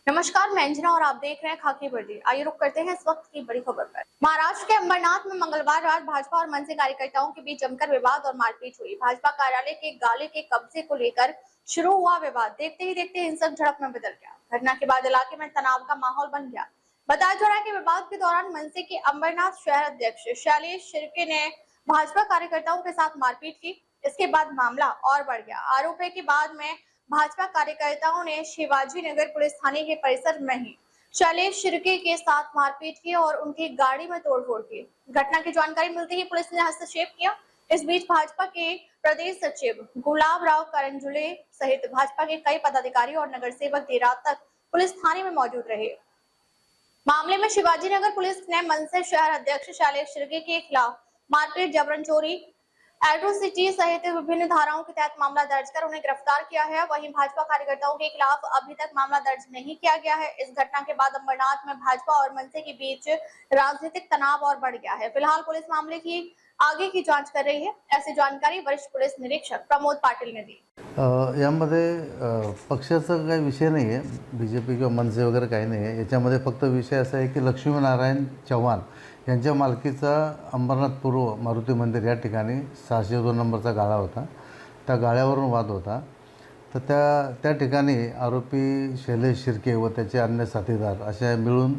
नमस्कार, मैं अंजना और आप देख रहे हैं खाकी वर्दी। आइए रुक करते हैं इस वक्त की बड़ी खबर पर। महाराष्ट्र के अंबरनाथ में मंगलवार रात भाजपा और मनसे कार्यकर्ताओं के बीच जमकर विवाद और मारपीट हुई। भाजपा कार्यालय के गाले के कब्जे को लेकर शुरू हुआ विवाद देखते ही देखते हिंसक झड़प में बदल गया। घटना के बाद इलाके में तनाव का माहौल बन गया। बताया जा रहा है कि विवाद के दौरान मनसे के अंबरनाथ शहर अध्यक्ष शैलेश शिर्के ने भाजपा कार्यकर्ताओं के साथ मारपीट की। इसके बाद मामला और बढ़ गया। आरोप है कि बाद में भाजपा कार्यकर्ताओं ने शिवाजी नगर पुलिस थाने के परिसर में ही शैलेश शिर्के के साथ मारपीट की और उनकी गाड़ी में तोड़फोड़ की। घटना की जानकारी मिलते ही पुलिस ने हस्तक्षेप किया। इस बीच भाजपा के प्रदेश सचिव गुलाब राव करंजुले सहित भाजपा के कई पदाधिकारी और नगर सेवक देर रात तक पुलिस थाने में मौजूद रहे। मामले में शिवाजी नगर पुलिस ने मनसे शहर अध्यक्ष शैलेश शिर्के के खिलाफ मारपीट, जबरन चोरी, एट्रोसिटी सहित विभिन्न धाराओं के तहत मामला दर्ज कर उन्हें गिरफ्तार किया है। वहीं भाजपा कार्यकर्ताओं के खिलाफ अभी तक मामला दर्ज नहीं किया गया है। इस घटना के बाद अंबरनाथ में भाजपा और मनसे के बीच राजनीतिक तनाव और बढ़ गया है। फिलहाल पुलिस मामले की आगे की जांच कर रही है, ऐसी जानकारी वरिष्ठ पुलिस निरीक्षक प्रमोद पाटिल ने दी। यामध्ये पक्षाचा काही विषय नाही आहे, बीजेपी किंवा मनसे वगैरे काही नाही आहे। याच्यामध्ये फक्त विषय असा आहे की लक्ष्मीनारायण चव्हाण यांच्या मालकीचा अंबरनाथ पूर्व मारुती मंदिर या ठिकाणी 602 नंबरचा गाळा होता। त्या गाळ्यावरून वाद होता। तर त्या ठिकाणी आरोपी शैलेश शिर्के व त्याचे अन्य साथीदार असे मिळून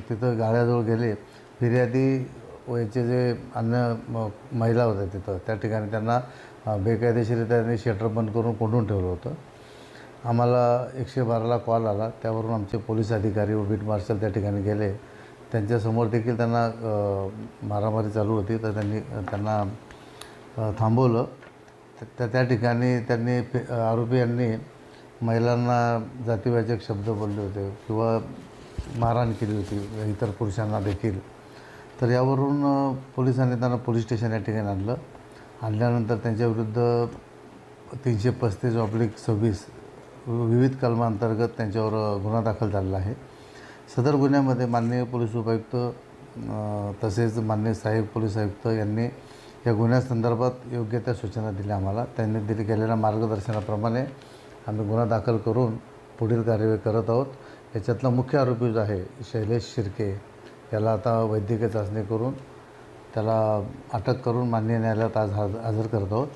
तिथं गाळ्याजवळ गेले। फिर्यादी व याचे जे अन्य महिला होत्या तिथं, त्या ठिकाणी त्यांना बेकायदेशीरित्या त्यांनी शटर बंद करून कोंडून ठेवलं होतं। आम्हाला 112ला कॉल आला, त्यावरून आमचे पोलीस अधिकारी व बीट मार्शल त्या ठिकाणी गेले। त्यांच्यासमोर देखील त्यांना मारामारी चालू होती, तर त्यांना थांबवलं। त्या ठिकाणी त्यांनी आरोपी यांनी महिलांना जातीवाचक शब्द बोलले होते किंवा मारहाण केली होती, इतर पुरुषांना देखील। तर यावरून पोलिसांनी त्यांना पोलीस स्टेशन या ठिकाणी आणलं। आणल्यानंतर त्यांच्याविरुद्ध 335/26 विविध कलमांतर्गत त्यांच्यावर गुन्हा दाखल झालेला आहे। सदर गुन्ह्यामध्ये माननीय पोलीस उपायुक्त तसेच माननीय सहाय्यक पोलीस आयुक्त यांनी या गुन्ह्यासंदर्भात योग्य त्या सूचना दिल्या आम्हाला। त्यांनी गेलेल्या मार्गदर्शनाप्रमाणे आम्ही गुन्हा दाखल करून पुढील कार्यवाही करत आहोत। याच्यातला मुख्य आरोपी जो आहे शैलेश शिर्के, त्याला आता वैद्यकीय चाचणी करून त्याला अटक करून माननीय न्यायालयात आज हजर करत आहोत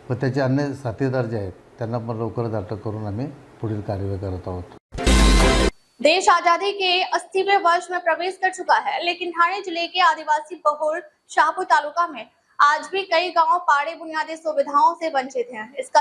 व त्याचे अन्य साथीदार जे आहेत त्यांना पण लवकरच अटक करून आम्ही पुढील कार्यवाही करत आहोत। देश आजादी के 80वें वर्ष में प्रवेश कर चुका है, लेकिन ठाणे जिले के आदिवासी बहुल शाहपुर तालुका में आज भी कई गांव पहाड़ी बुनियादी सुविधाओं से वंचित हैं। इसका